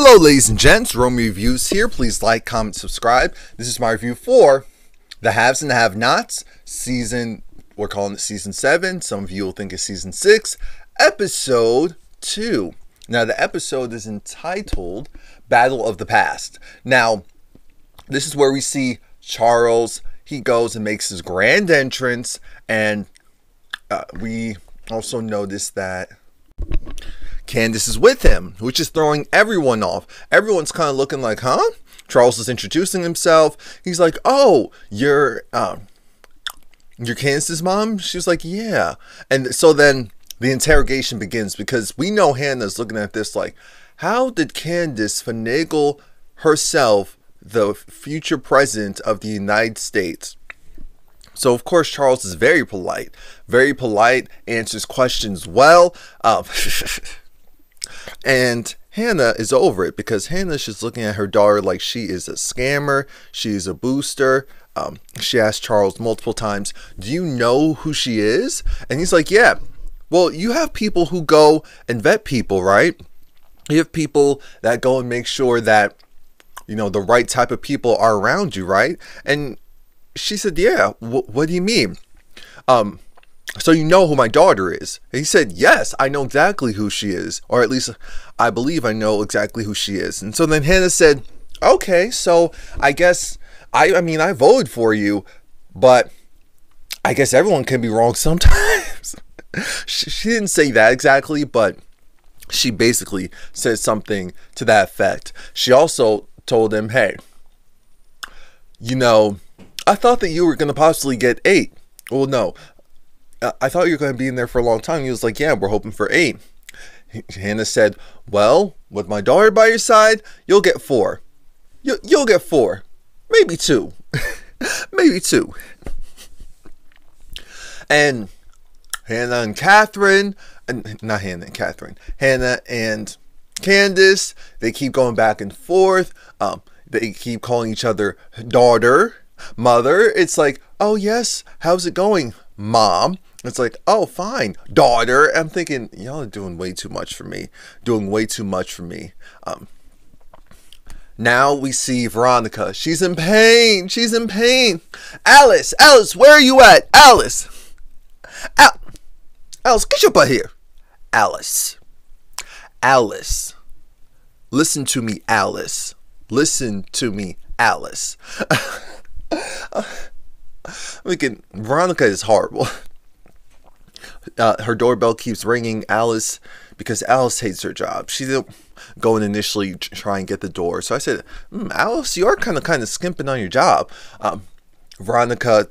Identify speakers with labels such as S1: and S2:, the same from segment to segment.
S1: Hello ladies and gents, Romie Reviews here. Please like, comment, subscribe. This is my review for The Haves and the Have-Nots, we're calling it season 7. Some of you will think it's season 6, episode 2. Now the episode is entitled Battle of the Past. Now, this is where we see Charles. He goes and makes his grand entrance, and we also notice that Candace is with him, which is throwing everyone off. Everyone's kind of looking like, huh? Charles is introducing himself. He's like, oh, you're Candace's mom? She's like, yeah. And so then the interrogation begins, because we know Hannah's looking at this like, how did Candace finagle herself the future president of the United States? So, of course, Charles is very polite, answers questions well. And Hannah is over it, because Hannah's just looking at her daughter like she is a scammer. She's a booster. She asked Charles multiple times, do you know who she is? And he's like, yeah. Well, you have people who go and vet people, right? You have people that go and make sure that, you know, the right type of people are around you, right? And she said, yeah. What do you mean? So you know who my daughter is? And he said, yes, I know exactly who she is. Or at least I believe I know exactly who she is. And so then Hannah said, okay, so I guess, I mean, I voted for you, but I guess everyone can be wrong sometimes. She didn't say that exactly, but she basically said something to that effect. She also told him, hey, you know, I thought that you were going to possibly get 8. Well, no. I thought you were going to be in there for a long time. He was like, yeah, we're hoping for 8. Hannah said, well, with my daughter by your side, you'll get 4. You'll get 4. Maybe 2. Maybe 2. And Hannah and Catherine, not Hannah and Catherine, Hannah and Candace, they keep going back and forth. They keep calling each other daughter, mother. It's like, oh yes, how's it going, mom? It's like, oh fine, daughter. I'm thinking, y'all are doing way too much for me. Now we see Veronica. She's in pain. Alice, where are you at? Alice, get your butt here. Alice, listen to me, Alice. Veronica is horrible. Her doorbell keeps ringing. Alice, because Alice hates her job. She didn't go and initially try and get the door. So I said, Alice, you are kind of skimping on your job. Veronica,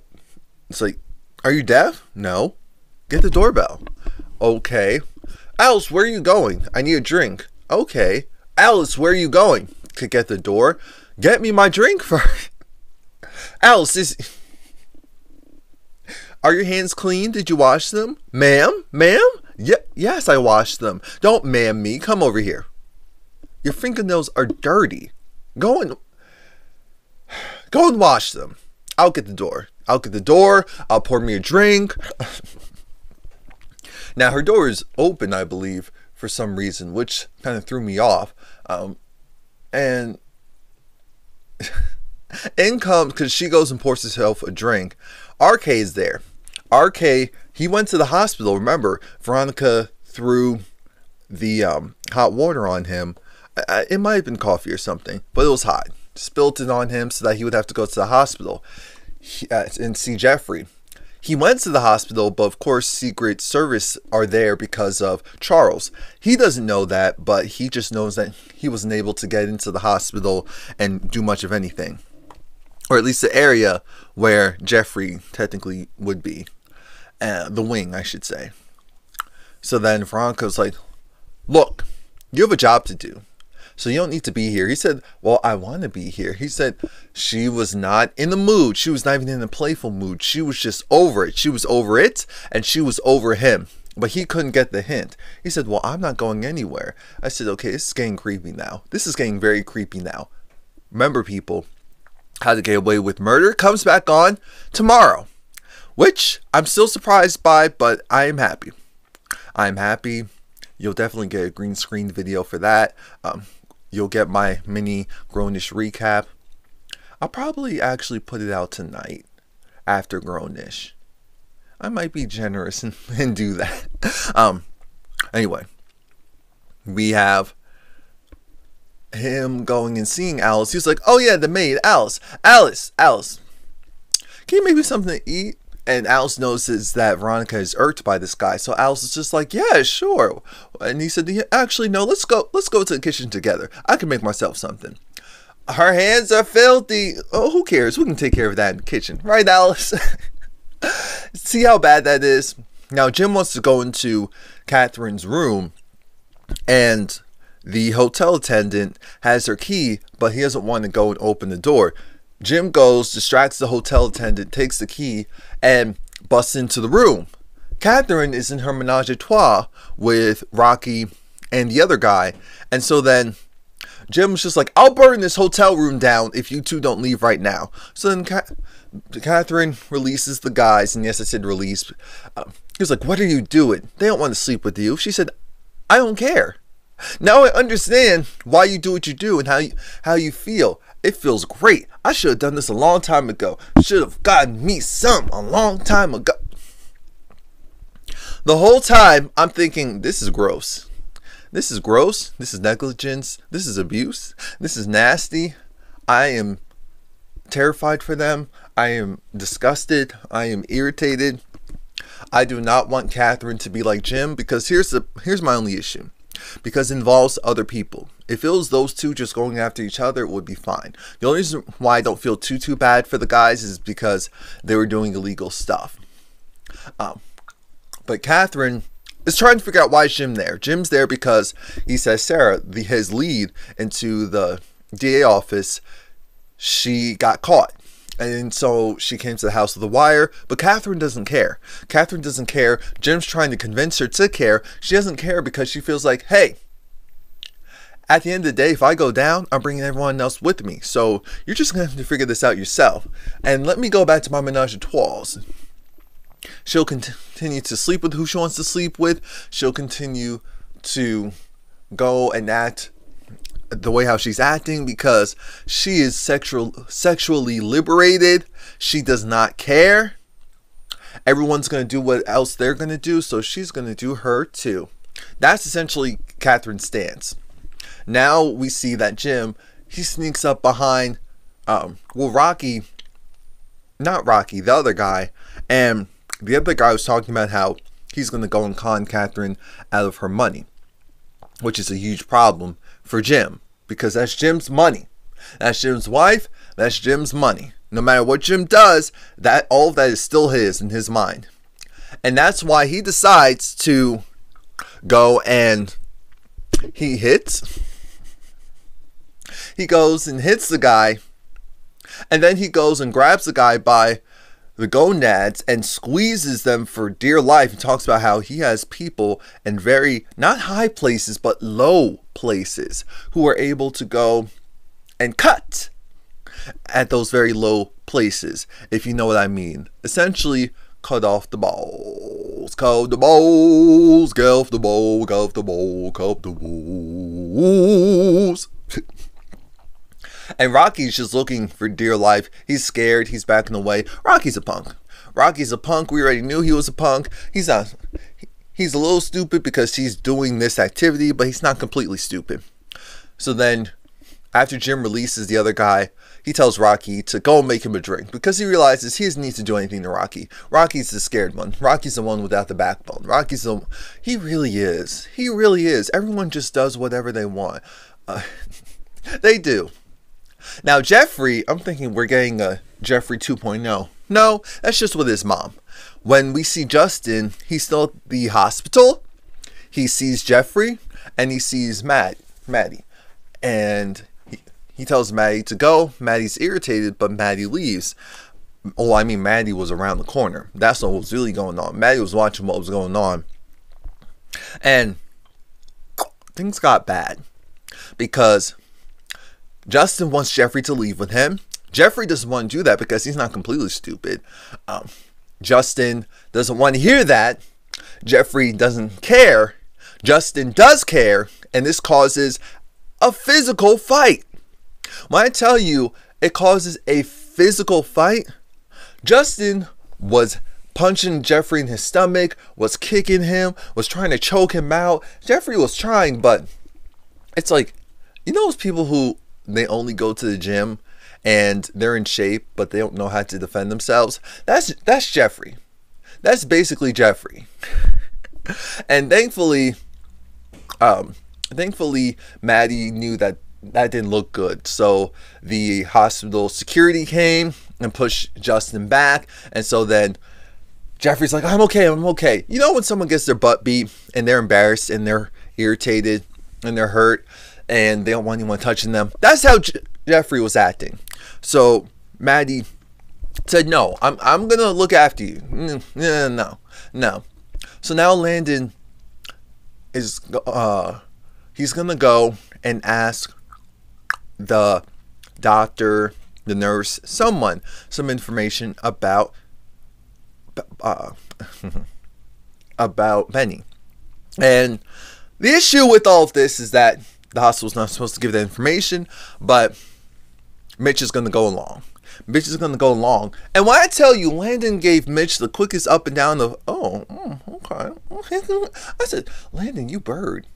S1: it's like, are you deaf? No. Get the doorbell. Okay. Alice, where are you going? I need a drink. Okay. Alice, where are you going? To get the door. Get me my drink first. Alice, are your hands clean? Did you wash them? Ma'am? Yes, I washed them. Don't ma'am me. Come over here. Your fingernails are dirty. Go and wash them. I'll get the door. I'll pour me a drink. Now, her door is open, I believe, for some reason, which kind of threw me off. And in comes, because she goes and pours herself a drink, RK is there. RK, he went to the hospital. Remember, Veronica threw the hot water on him. It might have been coffee or something, but it was hot. Spilled it on him so that he would have to go to the hospital and see Jeffrey. He went to the hospital, but of course Secret Service are there because of Charles. He doesn't know that, but he just knows that he wasn't able to get into the hospital and do much of anything. Or at least the area where Jeffrey technically would be. The wing, I should say. So then Veronica's like, look, you have a job to do, so you don't need to be here. He said, well, I want to be here. He said she was not in the mood. She was not even in a playful mood. She was just over it. She was over it, and she was over him. But he couldn't get the hint. He said, well, I'm not going anywhere. I said, okay, this is getting creepy now. This is getting very creepy now. Remember, people, How to Get Away with Murder comes back on tomorrow, which I'm still surprised by, but I am happy. I'm happy. You'll definitely get a green screen video for that. you'll get my mini Grownish recap. I'll probably actually put it out tonight after Grownish. I might be generous and do that. Anyway, we have him going and seeing Alice. He's like, oh yeah, the maid, Alice, can you make me something to eat? And Alice notices that Veronica is irked by this guy. So Alice is just like, yeah, sure. And he said, actually, no, let's go to the kitchen together. I can make myself something. Her hands are filthy. Oh, who cares? We can take care of that in the kitchen. Right, Alice? See how bad that is? Now, Jim wants to go into Catherine's room, and the hotel attendant has her key, but he doesn't want to go and open the door. Jim goes, distracts the hotel attendant, takes the key, and busts into the room. Catherine is in her menage a trois with Rocky and the other guy. And so then Jim's just like, I'll burn this hotel room down if you two don't leave right now. So then Catherine releases the guys. And yes, I said release. He was like, what are you doing? They don't want to sleep with you. She said, I don't care. Now I understand why you do what you do and how you feel. It feels great. I should have done this a long time ago. Should have gotten me some a long time ago. The whole time I'm thinking, this is gross. This is gross. This is negligence. This is abuse. This is nasty. I am terrified for them. I am disgusted. I am irritated. I do not want Catherine to be like Jim, because here's my only issue. Because it involves other people. If it was those two just going after each other, it would be fine. The only reason why I don't feel too bad for the guys is because they were doing illegal stuff. But Catherine is trying to figure out why is Jim there. Jim's there because he says Sarah, his lead into the DA office, she got caught. And so she came to the house with a wire, but Catherine doesn't care. Catherine doesn't care. Jim's trying to convince her to care. She doesn't care because she feels like, hey, at the end of the day, if I go down, I'm bringing everyone else with me. So you're just going to have to figure this out yourself. And let me go back to my menage a trois. She'll continue to sleep with who she wants to sleep with. She'll continue to go and act the way how she's acting because she is sexually liberated. She does not care. Everyone's going to do what else they're going to do, so she's going to do her too. That's essentially Catherine's stance. Now we see that Jim, he sneaks up behind Rocky, not Rocky, the other guy, and the other guy was talking about how he's going to go and con Catherine out of her money, which is a huge problem for Jim, because that's Jim's money. That's Jim's wife. That's Jim's money. No matter what Jim does, that all of that is still his in his mind. And that's why he decides to go and he goes and hits the guy, and then he goes and grabs the guy by the gonads and squeezes them for dear life. He talks about how he has people in very, not high places, but low places who are able to go and cut at those very low places, if you know what I mean. Essentially, cut off the balls. Cut the balls. Get off the ball. Cut off the ball. Cut off the balls. And Rocky's just looking for dear life. He's scared. He's backing away. Rocky's a punk. Rocky's a punk. We already knew he was a punk. He's not. He's a little stupid because he's doing this activity, but he's not completely stupid. So then, after Jim releases the other guy, he tells Rocky to go and make him a drink because he realizes he doesn't need to do anything to Rocky. Rocky's the scared one. Rocky's the one without the backbone. He really is. He really is. Everyone just does whatever they want. They do. Now, Jeffrey, I'm thinking we're getting a Jeffrey 2.0. No, that's just with his mom. When we see Justin, he's still at the hospital. He sees Jeffrey, and he sees Maddie. And he tells Maddie to go. Maddie's irritated, but Maddie leaves. Oh, I mean, Maddie was around the corner. That's what was really going on. Maddie was watching what was going on. And things got bad. Because Justin wants Jeffrey to leave with him. Jeffrey doesn't want to do that because he's not completely stupid. Justin doesn't want to hear that. Jeffrey doesn't care. Justin does care. And this causes a physical fight. When I tell you it causes a physical fight, Justin was punching Jeffrey in his stomach, was kicking him, was trying to choke him out. Jeffrey was trying, but it's like, you know those people who they only go to the gym and they're in shape, but they don't know how to defend themselves? That's Jeffrey. That's basically Jeffrey. And thankfully, Maddie knew that didn't look good. So the hospital security came and pushed Justin back. And so then Jeffrey's like, I'm okay. You know when someone gets their butt beat and they're embarrassed and they're irritated and they're hurt and they don't want anyone touching them? That's how Jeffrey was acting. So Maddie said, no, I'm going to look after you. No. So now Landon is, he's going to go and ask the doctor, the nurse, someone, some information about Benny. And the issue with all of this is that the hospital's not supposed to give that information, but Mitch is going to go along. And when I tell you, Landon gave Mitch the quickest up and down of, okay. I said, Landon, you bird.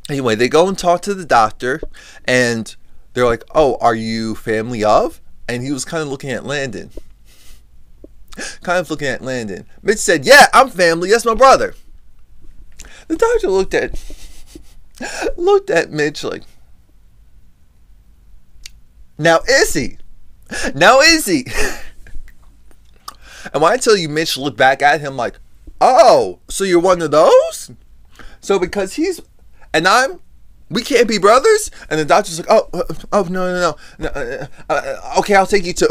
S1: Anyway, they go and talk to the doctor, and they're like, oh, are you family of? And he was kind of looking at Landon. Mitch said, yeah, I'm family. That's my brother. The doctor looked at Mitch like, now is he? And when I tell you, Mitch looked back at him like, oh, so you're one of those? So because he's, and we can't be brothers? And the doctor's like, no. Okay, I'll take you to.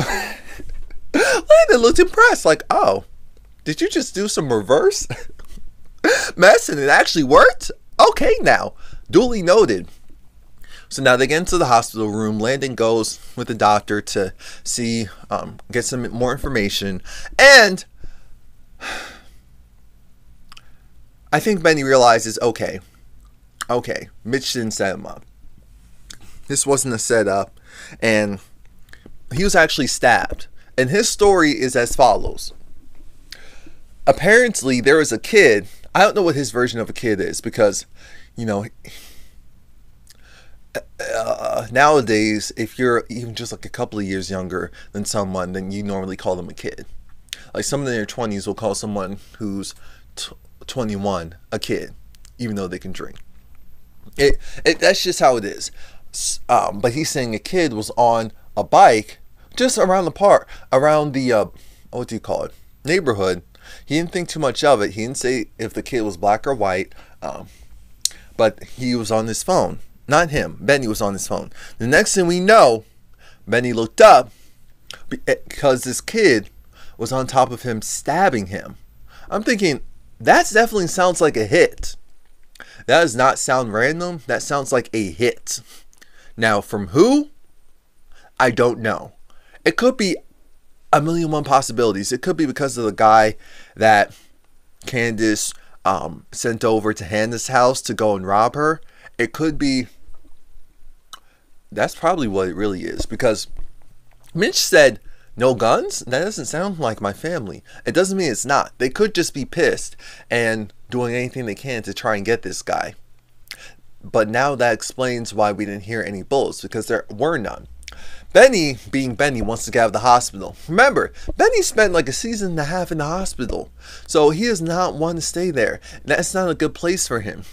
S1: Landon looked impressed, like, oh, did you just do some reverse mess and it actually worked? Okay, now, duly noted. So now they get into the hospital room. Landon goes with the doctor to see, get some more information. And I think Benny realizes, okay, Mitch didn't set him up. This wasn't a setup. And he was actually stabbed. And his story is as follows. Apparently, there was a kid. I don't know what his version of a kid is because, nowadays, if you're even just like a couple of years younger than someone, then you normally call them a kid. Like someone in their 20s will call someone who's 21 a kid, even though they can drink. That's just how it is. But he's saying a kid was on a bike just around the park, around the, what do you call it, neighborhood. He didn't think too much of it. He didn't say if the kid was black or white, but he was on his phone. Not him. Benny was on his phone. The next thing we know, Benny looked up because this kid was on top of him stabbing him. I'm thinking, that definitely sounds like a hit. That does not sound random. That sounds like a hit. Now, from who? I don't know. It could be a million and one possibilities. It could be because of the guy that Candace sent over to Hannah's house to go and rob her. It could be, that's probably what it really is, because Mitch said no guns. That doesn't sound like my family. It doesn't mean it's not. They could just be pissed and doing anything they can to try and get this guy. But now that explains why we didn't hear any bullets, because there were none. Benny, being Benny, wants to get out of the hospital. Remember, Benny spent like a season and a half in the hospital, so he does not want to stay there. That's not a good place for him.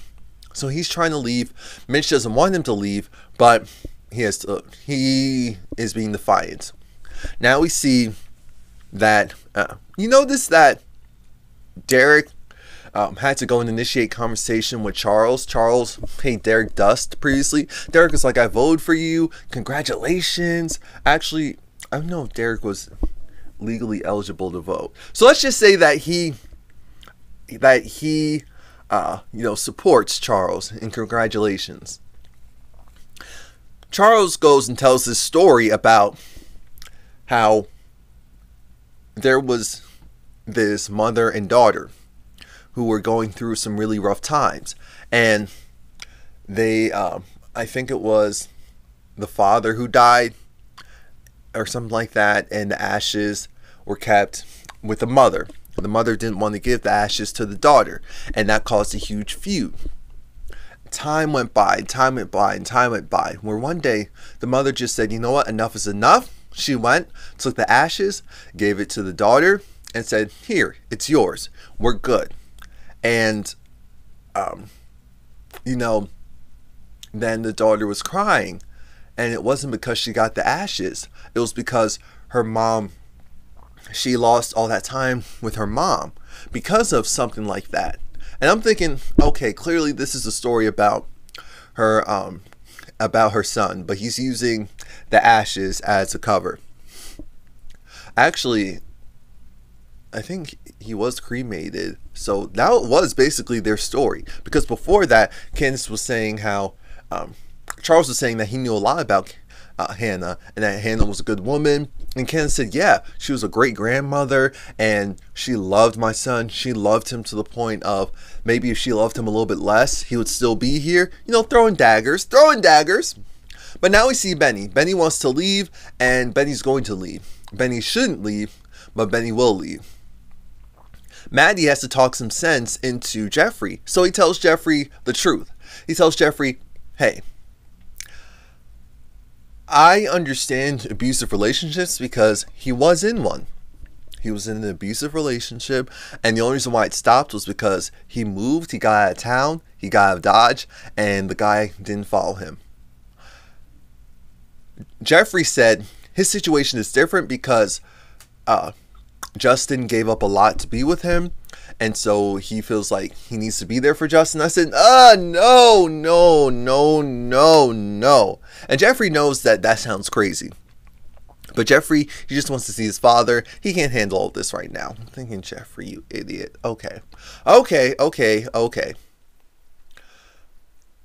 S1: So he's trying to leave. Mitch doesn't want him to leave, but he is being defiant. Now we see that, you notice that Derek had to go and initiate conversation with Charles. Charles paid Derek dust previously. Derek was like, I voted for you. Congratulations. Actually, I don't know if Derek was legally eligible to vote. So let's just say that he supports Charles, and congratulations. Charles goes and tells this story about how there was this mother and daughter who were going through some really rough times. And they, I think it was the father who died or something like that, and the ashes were kept with the mother. The mother didn't want to give the ashes to the daughter, and that caused a huge feud. Time went by, time went by, and time went by, where one day the mother just said, you know what, enough is enough. She went, took the ashes, gave it to the daughter, and said, here, it's yours. We're good. And, you know, then the daughter was crying. And it wasn't because she got the ashes. It was because her mom, she lost all that time with her mom because of something like that. And I'm thinking, okay, clearly this is a story about her son, but he's using the ashes as a cover. Actually, I think he was cremated. So that was basically their story. Because before that, Candace was saying how Charles was saying that he knew a lot about Hannah, and that Hannah was a good woman. And Candace said, yeah, she was a great grandmother, and she loved my son. She loved him to the point of maybe if she loved him a little bit less, he would still be here, you know, throwing daggers. But now we see Benny. Benny wants to leave, and Benny's going to leave. Benny shouldn't leave, but Benny will leave. Maddie has to talk some sense into Jeffrey, so he tells Jeffrey the truth. He tells Jeffrey, hey, I understand abusive relationships because he was in one. He was in an abusive relationship, and the only reason why it stopped was because he moved, he got out of town, he got out of Dodge, and the guy didn't follow him. Jeffrey said his situation is different because Justin gave up a lot to be with him, and so he feels like he needs to be there for Justin. I said, no. And Jeffrey knows that sounds crazy. But Jeffrey, he just wants to see his father. He can't handle all this right now. I'm thinking, Jeffrey, you idiot. Okay.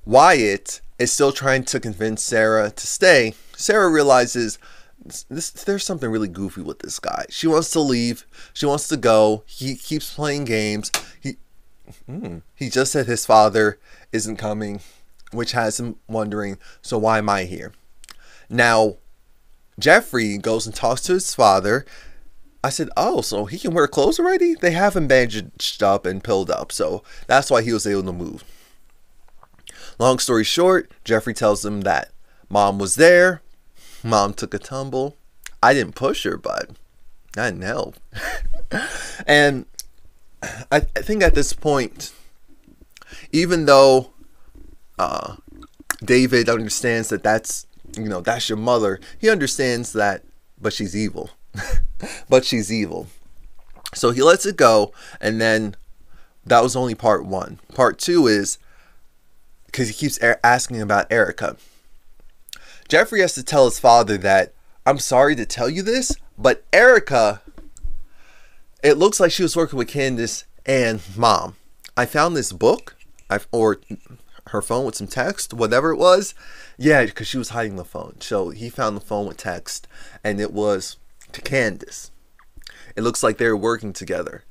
S1: Wyatt is still trying to convince Sarah to stay. Sarah realizes there's something really goofy with this guy. She wants to leave. She wants to go. He keeps playing games. He just said his father isn't coming, which has him wondering, so why am I here? Now, Jeffrey goes and talks to his father. I said, oh, so he can wear clothes already? They have him bandaged up and pilled up, so that's why he was able to move. Long story short, Jeffrey tells him that Mom was there. Mom took a tumble. I didn't push her, but I didn't help. And I think at this point, even though David understands that that's your mother, he understands that, but she's evil. So he lets it go, and then that was only part one. Part two is because he keeps asking about Erica. Jeffrey has to tell his father that, I'm sorry to tell you this, but Erica, it looks like she was working with Candace and Mom. I found this book, or her phone with some text, whatever it was. Yeah, because she was hiding the phone. So he found the phone with text, and it was to Candace. It looks like they were working together.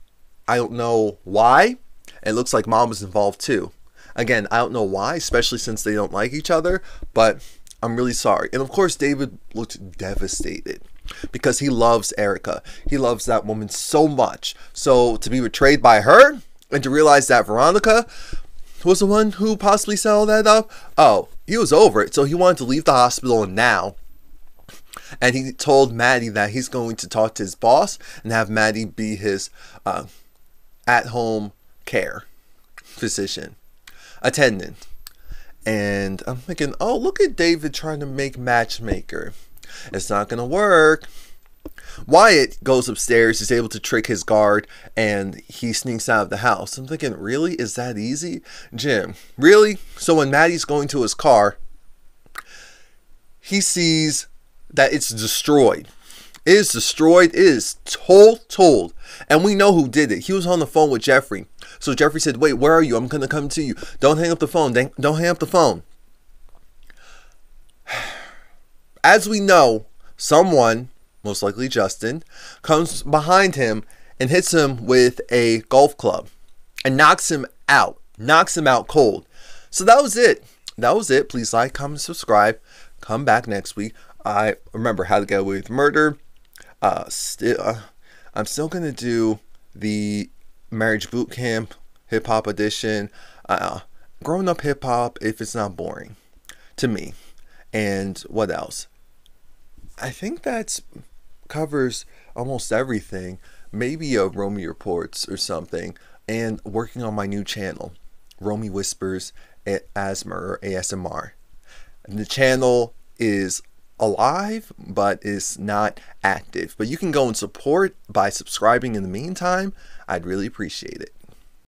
S1: I don't know why. It looks like Mom was involved too. Again, I don't know why, especially since they don't like each other, but I'm really sorry. And of course, David looked devastated because he loves Erica. He loves that woman so much. So to be betrayed by her and to realize that Veronica was the one who possibly set all that up, oh, he was over it. So he wanted to leave the hospital now. And he told Maddie that he's going to talk to his boss and have Maddie be his at-home care physician attendant. And I'm thinking, oh, look at David trying to make matchmaker. It's not going to work. Wyatt goes upstairs. He's able to trick his guard, and he sneaks out of the house. I'm thinking, really? Is that easy? Jim, really? So when Maddie's going to his car, he sees that it's destroyed. It is destroyed. It is told. And we know who did it. He was on the phone with Jeffrey. So Jeffrey said, wait, where are you? I'm going to come to you. Don't hang up the phone. Don't hang up the phone. As we know, someone, most likely Justin, comes behind him and hits him with a golf club. and knocks him out. Knocks him out cold. So that was it. That was it. Please like, comment, subscribe. Come back next week. I remember How to Get Away with Murder. I'm still going to do the Marriage Boot Camp Hip Hop Edition. Growing up hip hop, if it's not boring to me. And what else? I think that covers almost everything. Maybe a Romie Reports or something. And working on my new channel, Romie Whispers Asthma or ASMR. And the channel is alive, but is not active. But you can go and support by subscribing in the meantime. I'd really appreciate it.